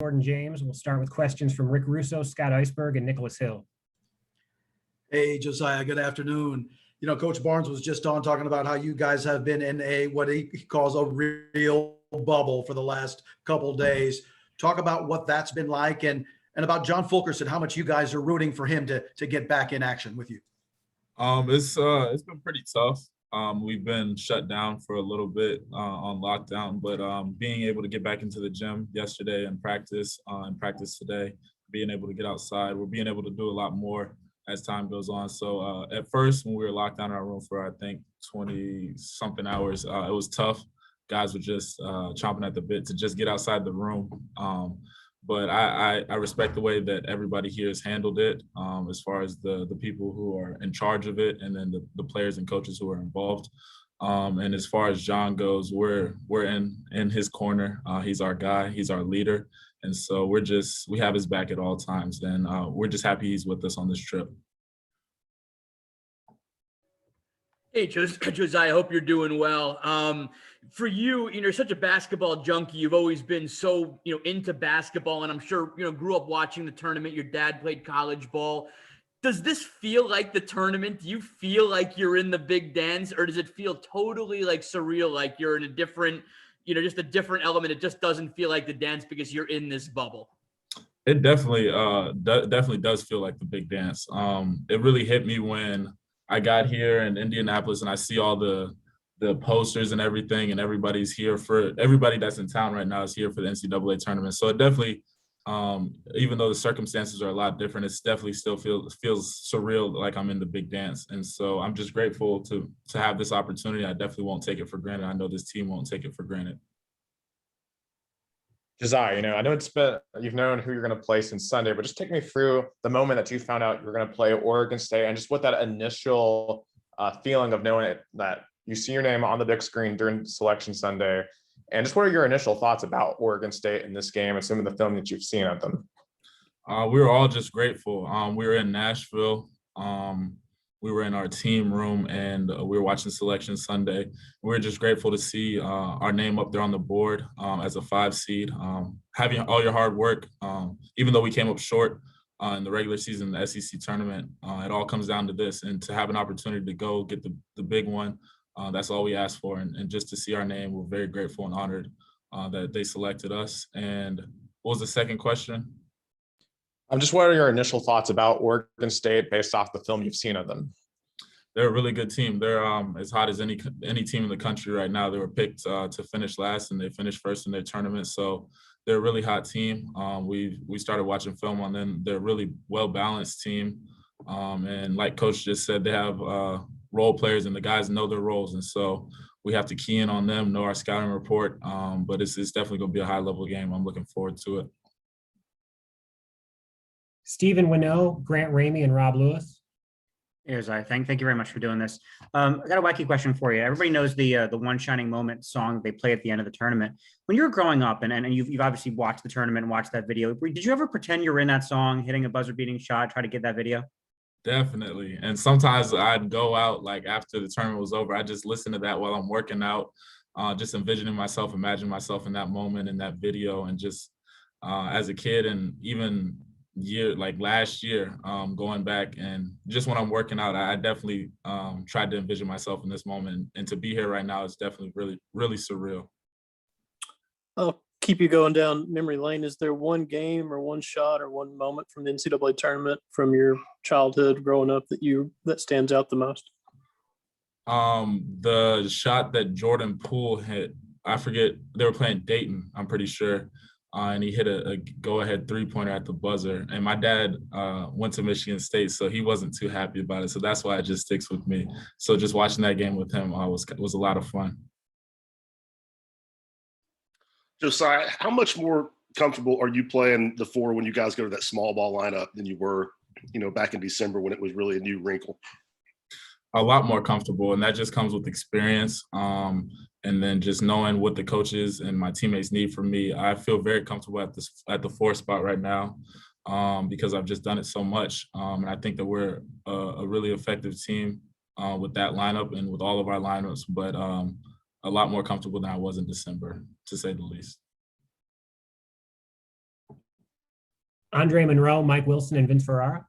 Jordan James. We'll start with questions from Rick Russo, Scott Iceberg, and Nicholas Hill. Hey, Josiah, good afternoon. You know, Coach Barnes was just on talking about how you guys have been in what he calls a real bubble for the last couple of days. Talk about what that's been like and about John Fulkerson, how much you guys are rooting for him to get back in action with you. It's been pretty tough. We've been shut down for a little bit on lockdown, but being able to get back into the gym yesterday and practice today, being able to get outside, we're being able to do a lot more as time goes on. So at first, when we were locked down in our room for, I think, 20-something hours, it was tough. Guys were just chomping at the bit to just get outside the room. But I respect the way that everybody here has handled it, as far as the people who are in charge of it, and then the players and coaches who are involved. And as far as John goes, we're in his corner. He's our guy. He's our leader. And so we have his back at all times. And we're just happy he's with us on this trip. Hey, Josiah, I hope you're doing well. For you, you're such a basketball junkie. You've always been so, into basketball, and I'm sure, grew up watching the tournament. Your dad played college ball. Does this feel like the tournament? Do you feel like you're in the big dance, or does it feel totally like surreal, like you're in a different, just a different element? It just doesn't feel like the dance because you're in this bubble. It definitely does feel like the big dance. It really hit me when I got here in Indianapolis and I see all the posters and everything, and everybody that's in town right now is here for the NCAA tournament. So it definitely, even though the circumstances are a lot different, it's definitely still feels surreal, like I'm in the big dance. And so I'm just grateful to have this opportunity. I definitely won't take it for granted. I know this team won't take it for granted. Josiah, I know you've known who you're going to play since Sunday, but just take me through the moment that you found out you were going to play Oregon State, and just what that initial feeling of knowing that you see your name on the big screen during Selection Sunday, and just what are your initial thoughts about Oregon State in this game and some of the film that you've seen of them? We were all just grateful. We were in Nashville. We were in our team room, and we were watching Selection Sunday. We were just grateful to see our name up there on the board as a 5 seed. Having all your hard work, even though we came up short in the regular season, the SEC tournament, it all comes down to this. And to have an opportunity to go get the big one, that's all we asked for. And just to see our name, we're very grateful and honored that they selected us. And what was the second question? Just what are your initial thoughts about Oregon State based off the film you've seen of them? They're a really good team. They're as hot as any team in the country right now. They were picked to finish last, and they finished first in their tournament. So they're a really hot team. We started watching film on them. They're a really well-balanced team. And like Coach just said, they have role players, and the guys know their roles. And so we have to key in on them, know our scouting report. But it's definitely going to be a high-level game. I'm looking forward to it. Stephen Winnell, Grant Ramey, and Rob Lewis. Here's thank you very much for doing this. I got a wacky question for you. Everybody knows the One Shining Moment song they play at the end of the tournament. When you were growing up, and you've obviously watched the tournament and watched that video, did you ever pretend you were in that song, hitting a buzzer-beating shot, try to get that video? Definitely. And sometimes I'd go out, like after the tournament was over, I just listen to that while I'm working out, just imagining myself in that moment, in that video. And just as a kid, and even last year, going back, and just when I'm working out, I definitely tried to envision myself in this moment. And to be here right now is definitely really, really surreal. I'll keep you going down memory lane. Is there one game or one shot or one moment from the NCAA tournament from your childhood growing up that stands out the most? The shot that Jordan Poole hit, I forget, they were playing Dayton, I'm pretty sure. And he hit a go-ahead three-pointer at the buzzer. And my dad went to Michigan State, so he wasn't too happy about it. So that's why it just sticks with me. So just watching that game with him was a lot of fun. Josiah, how much more comfortable are you playing the 4 when you guys go to that small ball lineup than you were, back in December when it was really a new wrinkle? A lot more comfortable, and that just comes with experience. And then just knowing what the coaches and my teammates need from me. I feel very comfortable at the 4 spot right now because I've just done it so much. And I think that we're a really effective team with that lineup and with all of our lineups, but a lot more comfortable than I was in December, to say the least. Andre Monroe, Mike Wilson, and Vince Ferrara.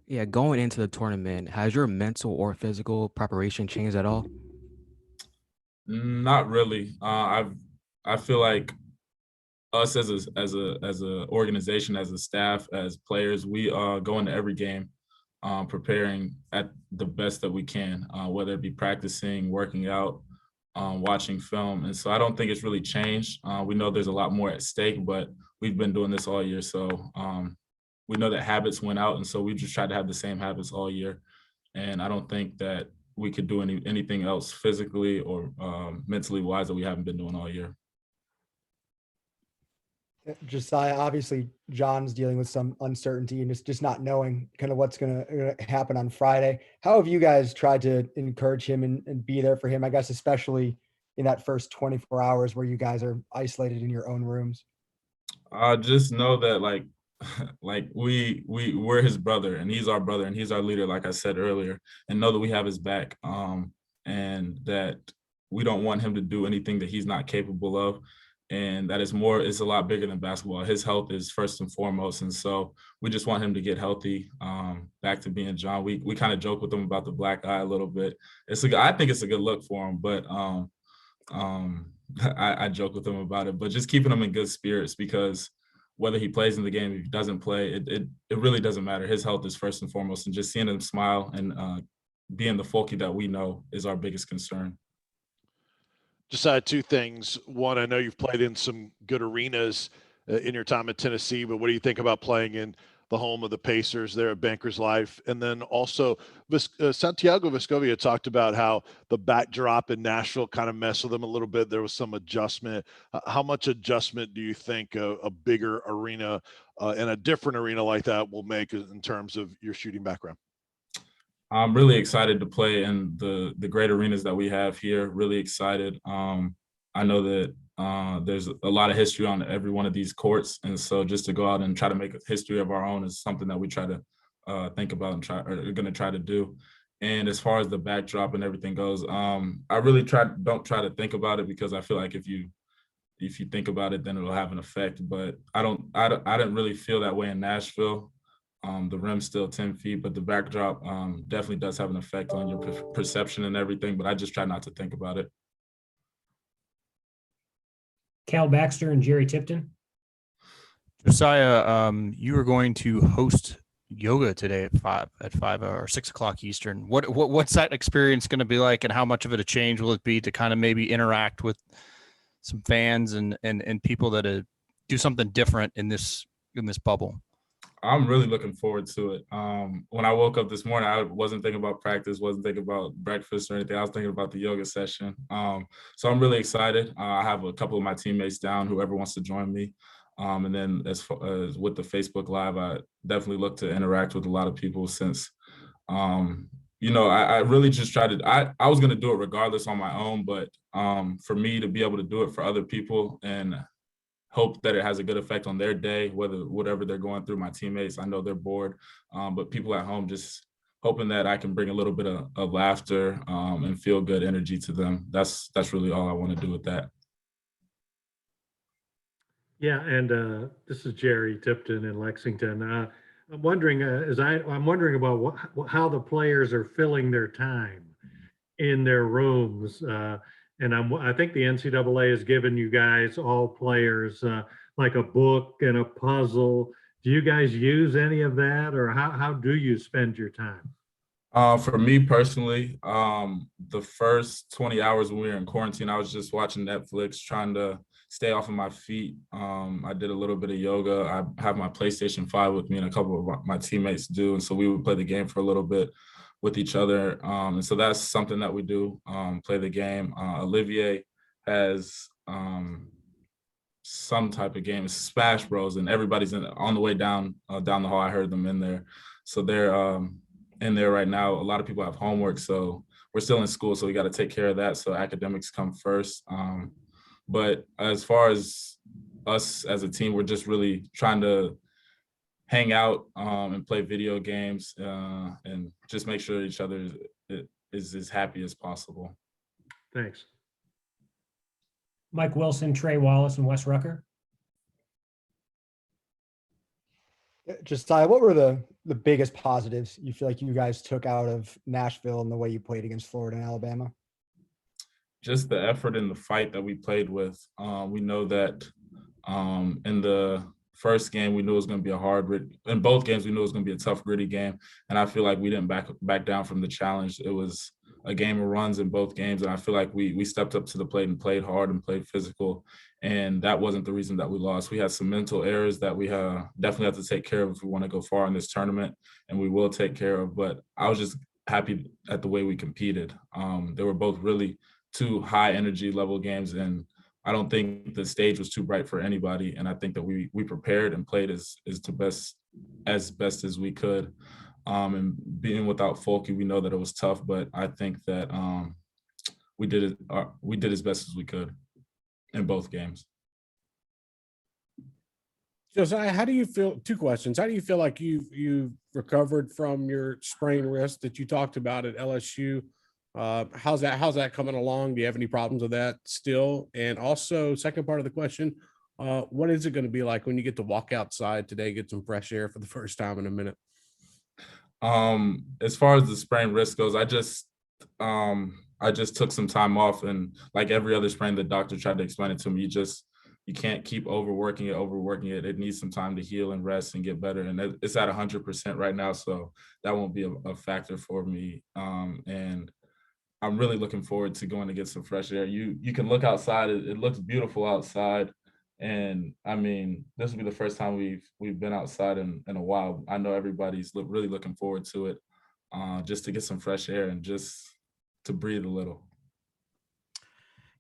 Yeah, going into the tournament, has your mental or physical preparation changed at all? Not really. I feel like us as a organization, as a staff, as players, we go into every game preparing at the best that we can, whether it be practicing, working out, watching film. And so I don't think it's really changed. We know there's a lot more at stake, but we've been doing this all year. So we know that habits went out. And so we just tried to have the same habits all year. And I don't think that we could do anything else physically or mentally wise that we haven't been doing all year. Josiah, obviously John's dealing with some uncertainty and just not knowing kind of what's going to happen on Friday. How have you guys tried to encourage him and be there for him? I guess, especially in that first 24 hours where you guys are isolated in your own rooms. Just know that we're his brother and he's our brother and he's our leader, like I said earlier, and know that we have his back, and that we don't want him to do anything that he's not capable of. And that it's a lot bigger than basketball. His health is first and foremost. And so we just want him to get healthy, back to being John. We kind of joke with him about the black eye a little bit. I think it's a good look for him, but I joke with him about it, but just keeping him in good spirits, because whether he plays in the game, if he doesn't play, it really doesn't matter. His health is first and foremost, and just seeing him smile and being the Folky that we know is our biggest concern. Just two things. One, I know you've played in some good arenas in your time at Tennessee, but what do you think about playing in the home of the Pacers there at Bankers Life? And then also, Santiago Vescovi talked about how the backdrop in Nashville kind of messed with them a little bit. There was some adjustment. How much adjustment do you think a bigger arena and a different arena like that will make in terms of your shooting background? I'm really excited to play in the great arenas that we have here. Really excited. I know that there's a lot of history on every one of these courts, and so just to go out and try to make a history of our own is something that we try to think about and are going to try to do. And as far as the backdrop and everything goes, I really don't try to think about it, because I feel like if you think about it, then it'll have an effect. But I didn't really feel that way in Nashville. The rim's still 10 feet, but the backdrop definitely does have an effect on your perception and everything, but I just try not to think about it. Cal Baxter and Jerry Tipton. Josiah, you are going to host yoga today at 5 or 6 o'clock Eastern. What's that experience going to be like, and how much of it a change will it be to kind of maybe interact with some fans and people that do something different in this bubble? I'm really looking forward to it. When I woke up this morning, I wasn't thinking about practice, wasn't thinking about breakfast or anything. I was thinking about the yoga session. So I'm really excited. I have a couple of my teammates down, whoever wants to join me. And then as far as with the Facebook Live, I definitely look to interact with a lot of people, since, I really just I was going to do it regardless on my own, but for me to be able to do it for other people and hope that it has a good effect on their day, whatever they're going through. My teammates, I know they're bored, but people at home, just hoping that I can bring a little bit of laughter and feel good energy to them. That's really all I want to do with that. Yeah, and this is Jerry Tipton in Lexington. I'm wondering, I'm wondering about how the players are filling their time in their rooms. And I think the NCAA has given you guys, all players, like a book and a puzzle. Do you guys use any of that, or how do you spend your time? For me personally, the first 20 hours when we were in quarantine, I was just watching Netflix, trying to stay off of my feet. I did a little bit of yoga. I have my PlayStation 5 with me, and a couple of my teammates do. And so we would play the game for a little bit with each other. And so that's something that we do, play the game. Olivier has some type of game, it's Smash Bros, and everybody's on the way down the hall. I heard them in there. So they're in there right now. A lot of people have homework, so we're still in school, so we got to take care of that. So academics come first. But as far as us as a team, we're just really trying to hang out and play video games and just make sure each other is as happy as possible. Thanks. Mike Wilson, Trey Wallace, and Wes Rucker. Josiah, what were the biggest positives you feel like you guys took out of Nashville and the way you played against Florida and Alabama? Just the effort and the fight that we played with. We know that in the first game, we knew it was going to be in both games, we knew it was going to be a tough, gritty game. And I feel like we didn't back down from the challenge. It was a game of runs in both games. And I feel like we stepped up to the plate and played hard and played physical. And that wasn't the reason that we lost. We had some mental errors that we definitely have to take care of if we want to go far in this tournament, and we will take care of. But I was just happy at the way we competed. They were both really two high energy level games, and I don't think the stage was too bright for anybody. And I think that we prepared and played as best as we could. And being without Folky, we know that it was tough, but I think that we did as best as we could in both games. Josiah, how do you feel? Two questions. How do you feel like you've recovered from your sprained wrist that you talked about at LSU? How's that coming along? Do you have any problems with that still? And also, second part of the question, what is it going to be like when you get to walk outside today, get some fresh air for the first time in a minute? As far as the sprained wrist goes, I just took some time off, and like every other sprain, the doctor tried to explain it to me. You can't keep overworking it. It needs some time to heal and rest and get better. And it's at 100% right now, so that won't be a factor for me. And I'm really looking forward to going to get some fresh air. You can look outside. It looks beautiful outside. And I mean, this will be the first time we've been outside in a while. I know everybody's really looking forward to it, just to get some fresh air and just to breathe a little.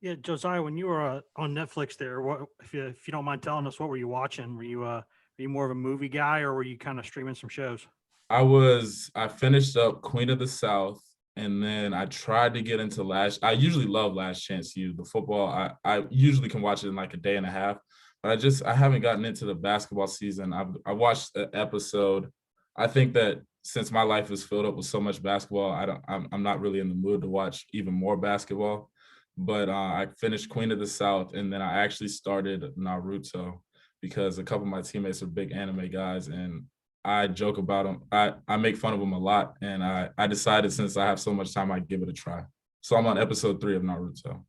Yeah, Josiah, when you were on Netflix there, what if you don't mind telling us, what were you watching? Were you more of a movie guy, or were you kind of streaming some shows? I finished up Queen of the South, and then I tried to get into I usually love Last Chance U. The football, I usually can watch it in like a day and a half, but I haven't gotten into the basketball season. I watched an episode. I think that since my life is filled up with so much basketball, I'm not really in the mood to watch even more basketball. But I finished Queen of the South, and then I actually started Naruto because a couple of my teammates are big anime guys, and I joke about them. I make fun of them a lot, and I decided since I have so much time, I'd give it a try. So I'm on episode 3 of Naruto.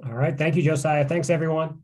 All right. Thank you, Josiah. Thanks, everyone.